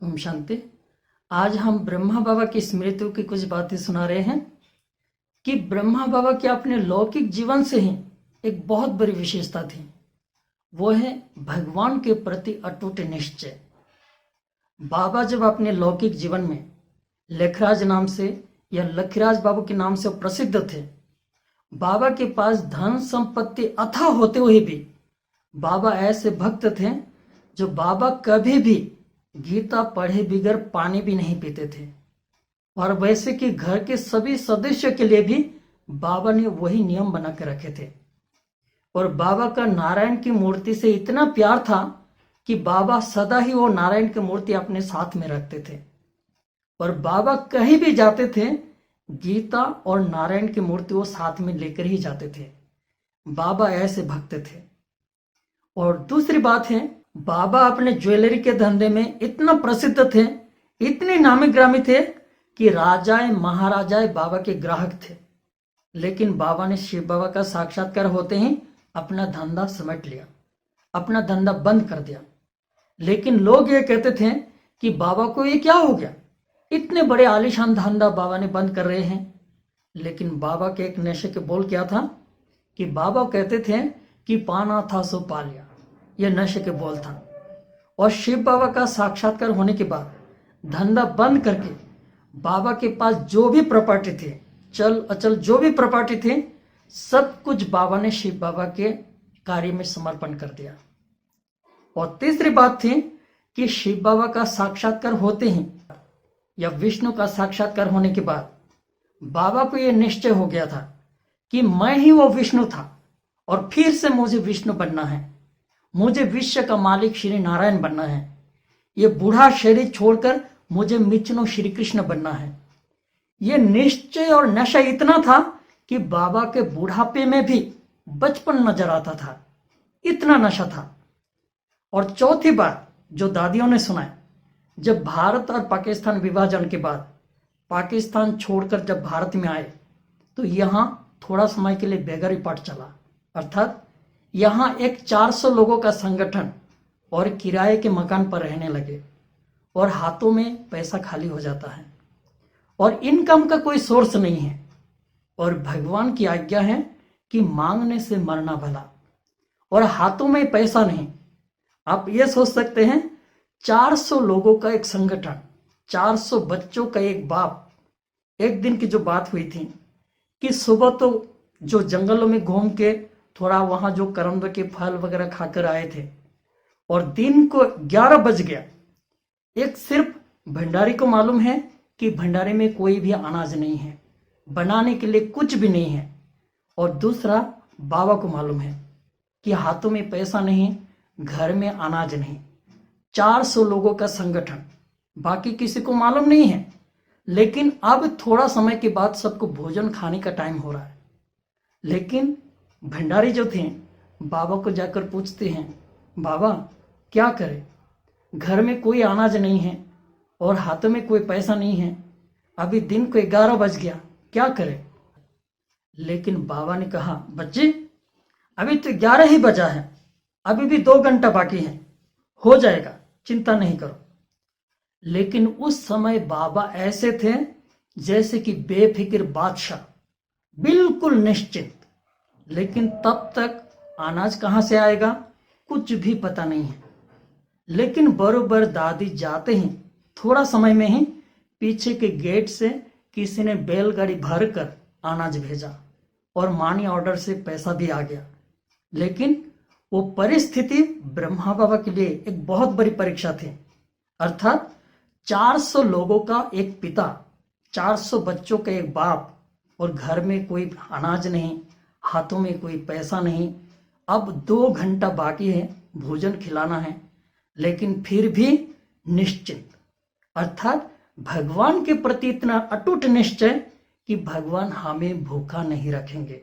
ओम शांति। आज हम ब्रह्मा बाबा की स्मृतियों की कुछ बातें सुना रहे हैं कि ब्रह्मा बाबा के अपने लौकिक जीवन से ही एक बहुत बड़ी विशेषता थी। वो है भगवान के प्रति अटूट निश्चय। बाबा जब अपने लौकिक जीवन में लेखराज नाम से या लखीराज बाबू के नाम से प्रसिद्ध थे, बाबा के पास धन संपत्ति अथाह होते हुए भी बाबा ऐसे भक्त थे जो बाबा कभी भी गीता पढ़े बगैर पानी भी नहीं पीते थे। और वैसे कि घर के सभी सदस्यों के लिए भी बाबा ने वही नियम बना के रखे थे। और बाबा का नारायण की मूर्ति से इतना प्यार था कि बाबा सदा ही वो नारायण की मूर्ति अपने साथ में रखते थे। और बाबा कहीं भी जाते थे, गीता और नारायण की मूर्ति वो साथ में लेकर ही जाते थे। बाबा ऐसे भक्त थे। और दूसरी बात है, बाबा अपने ज्वेलरी के धंधे में इतना प्रसिद्ध थे, इतने नामी ग्रामी थे कि राजाएं महाराजाएं बाबा के ग्राहक थे। लेकिन बाबा ने शिव बाबा का साक्षात्कार होते ही अपना धंधा समेट लिया, अपना धंधा बंद कर दिया। लेकिन लोग ये कहते थे कि बाबा को ये क्या हो गया, इतने बड़े आलीशान धंधा बाबा ने बंद कर रहे हैं। लेकिन बाबा के एक नशे के बोल क्या था कि बाबा कहते थे कि पाना था सो पा लिया, यह नशे के बोल था। और शिव बाबा का साक्षात्कार होने के बाद धंधा बंद करके बाबा के पास जो भी प्रॉपर्टी थे, चल अचल जो भी प्रॉपर्टी थे, सब कुछ बाबा ने शिव बाबा के कार्य में समर्पण कर दिया। और तीसरी बात थी कि शिव बाबा का साक्षात्कार होते ही या विष्णु का साक्षात्कार होने के बाद बाबा को यह निश्चय हो गया था कि मैं ही वो विष्णु था और फिर से मुझे विष्णु बनना है, मुझे विश्व का मालिक श्री नारायण बनना है। ये बूढ़ा शरीर छोड़कर मुझे मिचनो श्री कृष्ण बनना है। ये निश्चय और नशा इतना था कि बाबा के बुढ़ापे में भी बचपन नजर आता था, इतना नशा था। और चौथी बात जो दादियों ने सुनाई, जब भारत और पाकिस्तान विभाजन के बाद पाकिस्तान छोड़कर जब भारत में आए तो यहाँ थोड़ा समय के लिए बेघर रिपोर्ट चला। अर्थात यहाँ एक 400 लोगों का संगठन और किराए के मकान पर रहने लगे और हाथों में पैसा खाली हो जाता है और इनकम का कोई सोर्स नहीं है। और भगवान की आज्ञा है कि मांगने से मरना भला, और हाथों में पैसा नहीं। आप ये सोच सकते हैं, 400 लोगों का एक संगठन, 400 बच्चों का एक बाप। एक दिन की जो बात हुई थी कि सुबह तो जो जंगलों में घूम के थोड़ा वहां जो करंद के फल वगैरह खाकर आए थे और दिन को 11 बज गया। एक सिर्फ भंडारी को मालूम है कि भंडारे में कोई भी अनाज नहीं है, बनाने के लिए कुछ भी नहीं है। और दूसरा बाबा को मालूम है कि हाथों में पैसा नहीं, घर में अनाज नहीं। 400 लोगों का संगठन, बाकी किसी को मालूम नहीं है। लेकिन अब थोड़ा समय के बाद सबको भोजन खाने का टाइम हो रहा है। लेकिन भंडारी जो थे बाबा को जाकर पूछते हैं, बाबा क्या करें, घर में कोई अनाज नहीं है और हाथों में कोई पैसा नहीं है, अभी दिन को 11 बज गया, क्या करें। लेकिन बाबा ने कहा, बच्चे अभी तो 11 ही बजा है, अभी भी 2 घंटा बाकी है, हो जाएगा, चिंता नहीं करो। लेकिन उस समय बाबा ऐसे थे जैसे कि बेफिक्र बादशाह, बिल्कुल निश्चित। लेकिन तब तक अनाज कहां से आएगा कुछ भी पता नहीं है। लेकिन बरोबर दादी जाते ही थोड़ा समय में ही पीछे के गेट से किसी ने बैलगाड़ी भरकर अनाज भेजा और मनी ऑर्डर से पैसा भी आ गया। लेकिन वो परिस्थिति ब्रह्मा बाबा के लिए एक बहुत बड़ी परीक्षा थी। अर्थात 400 लोगों का एक पिता, 400 बच्चों का एक बाप, और घर में कोई अनाज नहीं, हाथों में कोई पैसा नहीं। अब 2 घंटा बाकी है, भोजन खिलाना है, लेकिन फिर भी निश्चिंत। अर्थात भगवान के प्रति इतना अटूट निश्चय कि भगवान हमें भूखा नहीं रखेंगे।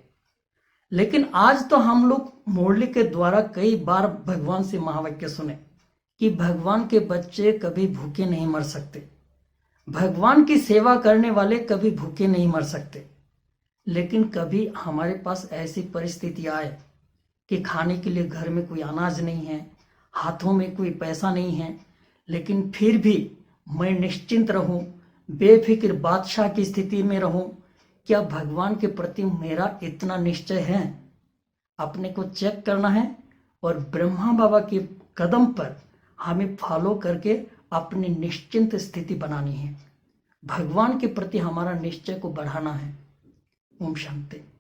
लेकिन आज तो हम लोग मुरली के द्वारा कई बार भगवान से महावाक्य सुने कि भगवान के बच्चे कभी भूखे नहीं मर सकते, भगवान की सेवा करने वाले कभी भूखे नहीं मर सकते। लेकिन कभी हमारे पास ऐसी परिस्थिति आए कि खाने के लिए घर में कोई अनाज नहीं है, हाथों में कोई पैसा नहीं है, लेकिन फिर भी मैं निश्चिंत रहूं, बेफिक्र बादशाह की स्थिति में रहूं? क्या भगवान के प्रति मेरा इतना निश्चय है? अपने को चेक करना है और ब्रह्मा बाबा के कदम पर हमें फॉलो करके अपनी निश्चिंत स्थिति बनानी है। भगवान के प्रति हमारा निश्चय को बढ़ाना है। ओम शांति।